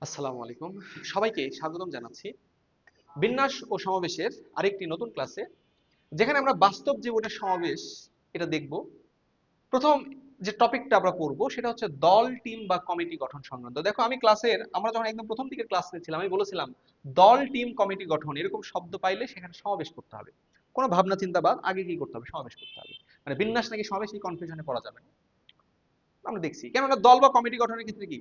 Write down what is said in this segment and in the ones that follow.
আসসালামু আলাইকুম। সবাইকে স্বাগতম জানাচ্ছি বিন্যাস ও সমাবেশের আরেকটি নতুন ক্লাসে, যেখানে আমরা বাস্তব জীবনের সমাবেশ এটা দেখব। প্রথম যে টপিকটা আমরা পড়বো সেটা হচ্ছে দল, টিম বা কমিটি গঠন সংক্রান্ত। দেখো, আমরা যখন একদম প্রথম দিকে ক্লাস নিয়েছিলাম আমি বলেছিলাম দল, টিম, কমিটি গঠন এরকম শব্দ পাইলে সেখানে সমাবেশ করতে হবে। কোনো ভাবনা চিন্তা বাদ আগে কি করতে হবে? সমাবেশ করতে হবে। মানে বিন্যাস নাকি সমাবেশ, এই কনফিউশনে পড়া যাবে না। আমরা দেখছি কেননা দল বা কমিটি গঠনের ক্ষেত্রে কি,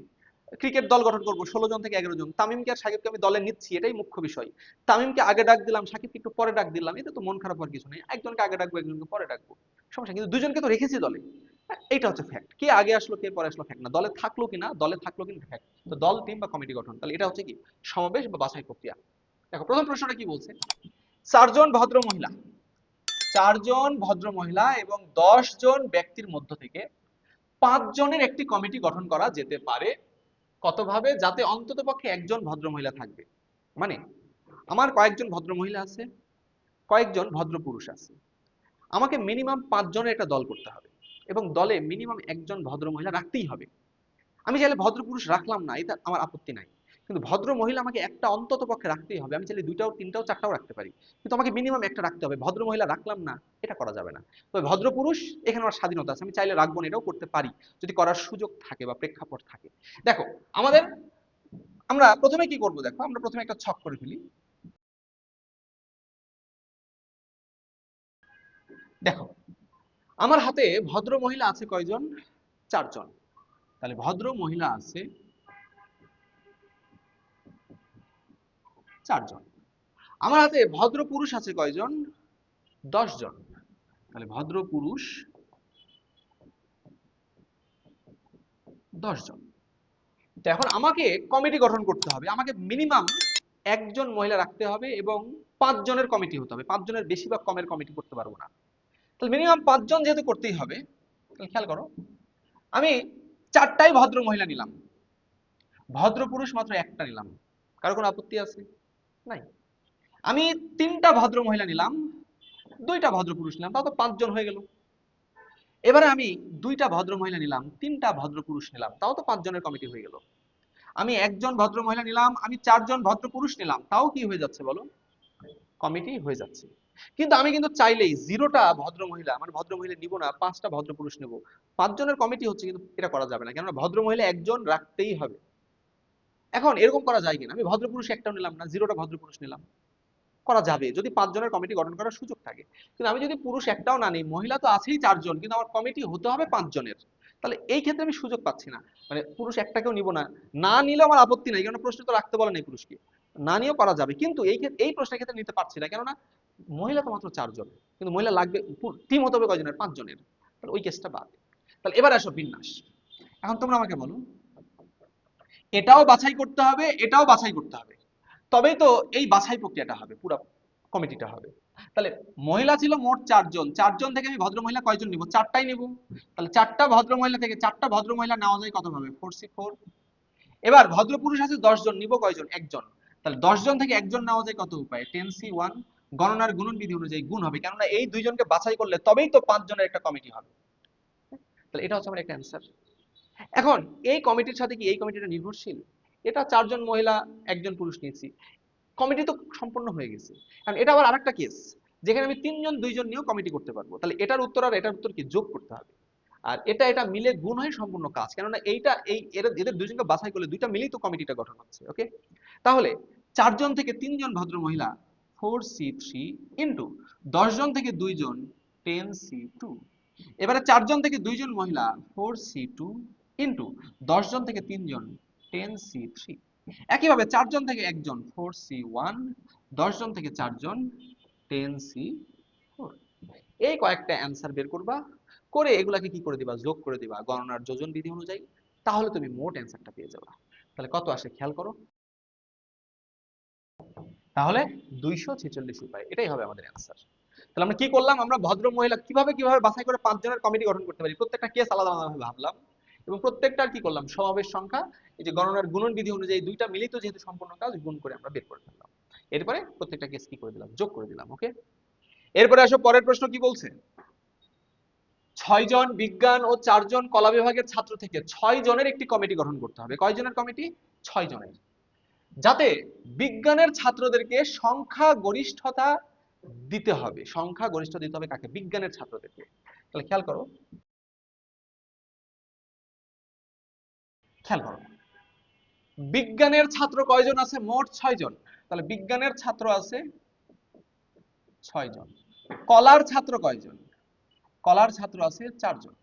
ক্রিকেট দল গঠন করবো 16 জন থেকে 11 জন, তামিমকে আর সাকিবকে আমি দলে নিচ্ছি, এটাই মুখ্য বিষয়। তামিমকে আগে ডাক দিলাম, সাকিবকে একটু পরে ডাক দিলাম, এতে তো মন খারাপ হওয়ার কিছু নেই। একজনকে আগে ডাকবো, একজনকে পরে ডাকবো, সমস্যা। কিন্তু দুজনকে তো রেখেছি দলে। এইটা হচ্ছে ফ্যাক্ট। কে আগে আসলো কে পরে আসলো ফ্যাক্ট না, দলে থাকলো কিন্তু ফ্যাক্ট। তো দল, টিম বা কমিটি গঠন, তাহলে এটা হচ্ছে কি সমাবেশ বা বাছাই প্রক্রিয়া। দেখো, প্রথম প্রশ্নটা কি বলছে? চারজন ভদ্র মহিলা, 4 জন ভদ্র মহিলা এবং 10 জন ব্যক্তির মধ্য থেকে 5 জনের একটি কমিটি গঠন করা যেতে পারে। কতভাবে? যাতে অন্ততপক্ষে একজন ভদ্রমহিলা থাকবে। মানে আমার কয়েকজন ভদ্রমহিলা আছে, কয়েকজন ভদ্রপুরুষ আছে। আমাকে মিনিমাম 5 জনের একটা দল করতে হবে এবং দলে মিনিমাম একজন ভদ্রমহিলা রাখতেই হবে। আমি চাইলে ভদ্রপুরুষ রাখলাম না, এটা আমার আপত্তি নাই, কিন্তু ভদ্র মহিলা আমাকে একটা অন্তত পক্ষে রাখতেই হবে। আমি চাইলে 2টাও 3টাও 4টাও রাখতে পারি, কিন্তু আমাকে মিনিমাম একটা রাখতে হবে। ভদ্র মহিলা রাখলাম না, এটা করা যাবে না। তবে ভদ্রপুরুষ, এখানে আমার স্বাধীনতা আছে, আমি চাইলে রাখবো না, এটাও করতে পারি যদি করার সুযোগ থাকে বা প্রেক্ষাপট থাকে। দেখো, আমাদের আমরা প্রথমে কি করব? দেখো, আমরা প্রথমে একটা ছক করে ফেলি। দেখো, আমার হাতে ভদ্র মহিলা আছে কয়জন? 4 জন। তাহলে ভদ্র মহিলা আছে 4 জন। আমার হাতে ভদ্র পুরুষ আছে কয়জন? 10 জন। তাহলে ভদ্র পুরুষ 10 জন। তো এখন আমাকে কমিটি গঠন করতে হবে, আমাকে মিনিমাম একজন মহিলা রাখতে হবে এবং 5 জনের কমিটি হতে হবে। 5 জনের বেশি বা কমের কমিটি করতে পারবো না। তাহলে মিনিমাম 5 জন যেহেতু করতেই হবে, তাহলে খেয়াল করো, আমি 4টাই ভদ্র মহিলা নিলাম, ভদ্র পুরুষ মাত্র একটা নিলাম। কারো কোনো আপত্তি আছে? নাই। আমি 3টা ভদ্র মহিলা নিলাম, 2টা ভদ্র পুরুষ নিলাম, তাও তো 5 জন হয়ে গেল। এবারে আমি 2টা ভদ্র মহিলা নিলাম, 3টা ভদ্র পুরুষ নিলাম, তাও তো 5 জনের কমিটি হয়ে গেল। আমি একজন ভদ্র মহিলা নিলাম, আমি 4 জন ভদ্র পুরুষ নিলাম, তাও কি হয়ে যাচ্ছে বলো? কমিটি হয়ে যাচ্ছে। কিন্তু আমি কিন্তু চাইলেই 0টা ভদ্র মহিলা, মানে ভদ্র মহিলা নিব না, 5টা ভদ্র পুরুষ নেব, 5 জনের কমিটি হচ্ছে, কিন্তু এটা করা যাবে না, কেননা ভদ্র মহিলা একজন রাখতেই হবে। এখন এরকম করা যায় কিনা? আমি ভদ্র পুরুষ একটাও নিলাম না, 0টা ভদ্র পুরুষ নিলাম, করা যাবে যদি 5 জনের কমিটি গঠন করার সুযোগ থাকে। কিন্তু আমি যদি পুরুষ একটাও না নিই, মহিলা তো আছেই 4 জন, কিন্তু আমার কমিটি হতে হবে 5 জনের, তাহলে এই ক্ষেত্রে আমি সুযোগ পাচ্ছি না। মানে পুরুষ একটাকেও নিব না, না নিলে আমার আপত্তি নাই, কারণ প্রশ্ন তো রাখতে বলে নাই পুরুষকে, না নিয়েও করা যাবে। কিন্তু এই প্রশ্নের ক্ষেত্রে নিতে পারছি না, কেননা মহিলা তো মাত্র 4 জন, কিন্তু মহিলা লাগবে, টিম হতে হবে কয়জনের? 5 জনের। তাহলে ওই কেসটা বাদ। তাহলে এবার আসো বিন্যাস। এখন তোমরা আমাকে বলো, এটাও বাছাই করতে হবে, এটাও বাছাই করতে হবে, তবেই তো এই বাছাই প্রক্রিয়াটা হবে, পুরো কমিটিটা হবে। তাহলে মহিলা ছিল মোট 4 জন, 4 জন থেকে আমি ভদ্র মহিলা কয়জন নিব? 4টাই নিব। তাহলে 4টা ভদ্র মহিলা থেকে 4টা ভদ্র মহিলা নেওয়া যায় কত ভাবে? 4C4। এবার ভদ্র পুরুষ আছে 10 জন, নিব কয়জন? একজন। তাহলে 10 জন থেকে একজন নেওয়া যায় কত উপায়ে? 10C1। গণনার গুণন বিধি অনুযায়ী গুণ হবে, কেননা এই 2 জনকে বাছাই করলে তবেই তো 5 জনের একটা কমিটি হবে। তাহলে এটা হচ্ছে আমার একটা অ্যান্সার। এখন এই কমিটির সাথে কি এই কমিটিটা নির্ভরশীল? এটা 4 জন মহিলা, একজন পুরুষ নিয়েছি, কমিটি তো সম্পূর্ণ হয়ে গেছে। কারণ এটা আবার আরেকটা কেস, যেখানে আমি 3 জন 2 জন নিয়েও কমিটি করতে পারবো। তাহলে এটার উত্তর আর এটার উত্তর কি যোগ করতে হবে, আর এটা এটা মিলে গুণ হয়ে সম্পূর্ণ কাজ, কেননা এইটা এদের 2 জনকে বাছাই করলে 2টা মিলেই তো কমিটিটা গঠন হচ্ছে। ওকে, তাহলে 4 জন থেকে 3 জন ভদ্র মহিলা 4C3 ইন্টু 10 জন থেকে 2 জন 10C2। এবারে 4 জন থেকে 2 জন মহিলা 4C2 ইন্টু 10 জন থেকে 3 জন 10C3। একইভাবে 4 জন থেকে একজন 4C1, 10 জন থেকে 4 জন 10C4। এই কয়েকটা অ্যান্সার বের করবা, করে এগুলাকে কি করে দিবা? যোগ করে দিবা গণনার যোজন বিধি অনুযায়ী, তাহলে তুমি মোট অ্যান্সারটা পেয়ে যাবা। তাহলে কত আসে খেয়াল করো, তাহলে 246 উপায়, এটাই হবে আমাদের অ্যান্সার। তাহলে আমরা কি করলাম? আমরা ভদ্র মহিলা কিভাবে কিভাবে বাছাই করে 5 জনের কমিটি গঠন করতে পারি, প্রত্যেকটা কেস আলাদা আলাদাভাবে ভাবলাম, এবং প্রত্যেকটার কি করলাম? সমাবেশ সংখ্যা, এই যে গণনার গুণন বিধি অনুযায়ী 2টা মিলিত যেহেতু সম্পূর্ণ কাজ, গুণ করে আমরা বের করে ফেললাম। এরপরে প্রত্যেকটা কেস কি করে দিলাম? যোগ করে দিলাম। ওকে, এরপরে আসো পরের প্রশ্ন কি বলছে। 6 জন বিজ্ঞান ও 4 জন কলা বিভাগের ছাত্র থেকে 6 জনের একটি কমিটি গঠন করতে হবে। কয় জনের কমিটি? 6 জনের। যাতে বিজ্ঞানের ছাত্রদেরকে সংখ্যা গরিষ্ঠতা দিতে হবে, সংখ্যা গরিষ্ঠ দিতে হবে কাকে? বিজ্ঞানের ছাত্রদেরকে। তাহলে খেয়াল করো, খেয়াল করো বিজ্ঞানের ছাত্র কয়জন আছে? মোট 6 জন। তাহলে বিজ্ঞানের ছাত্র আছে 6 জন। কলার ছাত্র কয়জন? কলার ছাত্র আছে 4 জন।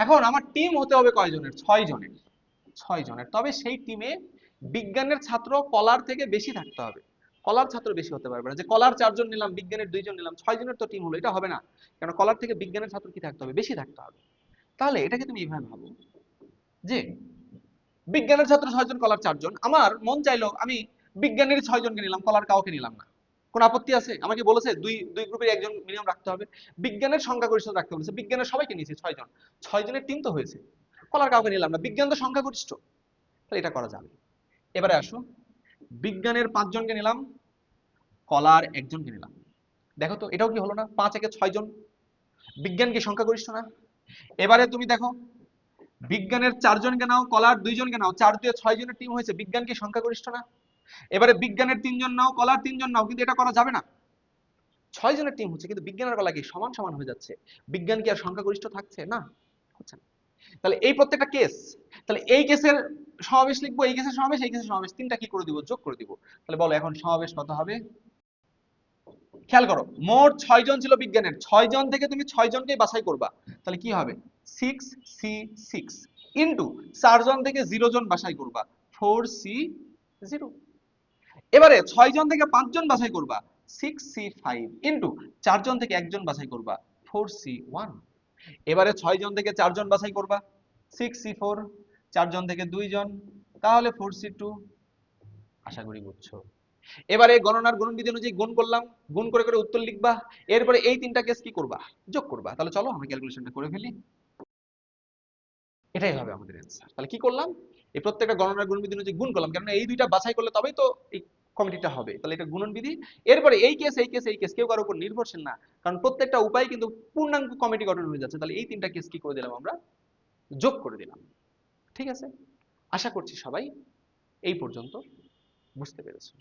এখন আমার টিম হতে হবে কয়জনের? 6 জনের। 6 জনের। তবে সেই টিমে বিজ্ঞানের ছাত্র কলার থেকে বেশি থাকতে হবে। কলার ছাত্র বেশি হতে পারবে না, যে কলার 4 জন নিলাম, বিজ্ঞানের 2 জন নিলাম, 6 জনের তো টিম হলো, এটা হবে না। কারণ কলার থেকে বিজ্ঞানের ছাত্র কি থাকতে হবে? বেশি থাকতে হবে। তাহলে এটাকে তুমি এইভাবে ভাবো যে বিজ্ঞানের ছাত্র 6 জন, কলার 4 জন। আমার মন চাইলো আমি বিজ্ঞানের 6 জনকে নিলাম, কলার কাউকে নিলাম না। কোন আপত্তি আছে? আমাকে বলেছে দুই দুই গ্রুপের একজন মিনিমাম রাখতে হবে। বিজ্ঞানের সংখ্যাগরিষ্ঠ রাখতে বলেছে, বিজ্ঞানের সবাইকে নিয়েছে 6 জন। 6 জনের টিম তো হয়েছে, কলার কাউকে নিলাম না, বিজ্ঞান তো সংখ্যাগরিষ্ঠ। তাহলে এটা করা যাবে। এবারে আসো, বিজ্ঞানের 5 জনকে নিলাম, কলার 1 জনকে নিলাম। দেখো তো এটাও কি হলো না? 5 একে 6 জন, বিজ্ঞান কি সংখ্যাগরিষ্ঠ না? এবারে তুমি দেখো, বিজ্ঞানের 4 জনকে নাও, কলার 2 জনকে নাও, 4 দিয়ে 6 জনের টিম হয়েছে, বিজ্ঞান কি সংখ্যাগরিষ্ঠ না? এবারে বিজ্ঞানের 3 জন নাও, কলার 3 জন নাও, কিন্তু এটা করা যাবে না। 6 জনের টিম হচ্ছে, কিন্তু বিজ্ঞান আর কলা কি সমান সমান হয়ে যাচ্ছে? বিজ্ঞান কি আর সংখ্যাগরিষ্ঠ থাকছে? না, হচ্ছে না। তাহলে এই প্রত্যেকটা কেস, তাহলে এই কেসের সমাবেশ লিখবো, এই কেসের সমাবেশ, এই কেসের সমাবেশ, তিনটা কি করে দিব? যোগ করে দিব। তাহলে বলো এখন সমাবেশ কত হবে? খেয়াল করো, মোট 6 জন ছিল বিজ্ঞানের, 6 জন থেকে তুমি 6 জনকে বাছাই করবা। তাহলে কি হবে? 6C6 ইনটু 4 জন থেকে 0 জন বাছাই করবা, 4C0। এবারে 6 জন থেকে 5 জন বাছাই করবা, 6C5 ইনটু 4 জন থেকে 1 জন বাছাই করবা, 4C1। এবারে 6 জন থেকে 4 জন বাছাই করবা, 6C4, 4 জন থেকে 2 জন, তাহলে 4C2। আশা করি বুঝছো। এবারে গণনার গুণবিধি অনুযায়ী গুণ করলাম, গুণ করে করে উত্তর লিখবা। এরপরে এই তিনটা কেস কি করবা? যোগ করবা। তাহলে চলো আমরা ক্যালকুলেশনটা করে ফেলি। এটাই হবে আমাদের অ্যান্সার। তাহলে কি করলাম? এই প্রত্যেকটা গণনার গুণবিধি অনুযায়ী গুণ করলাম, কারণ এই দুইটা বাছাই করলে তবেই তো এই কমিটিটা হবে। তাহলে এটা গুণন বিধি। এরপরে এই কেস, এই কেস, এই কেস কেউ কারোর উপর নির্ভরশীল না, কারণ প্রত্যেকটা উপায় কিন্তু পূর্ণাঙ্গ কমিটি গঠন হয়ে যাচ্ছে। তাহলে এই তিনটা কেস কি করে দিলাম আমরা? যোগ করে দিলাম। ঠিক আছে, আশা করছি সবাই এই পর্যন্ত বুঝতে পেরেছো।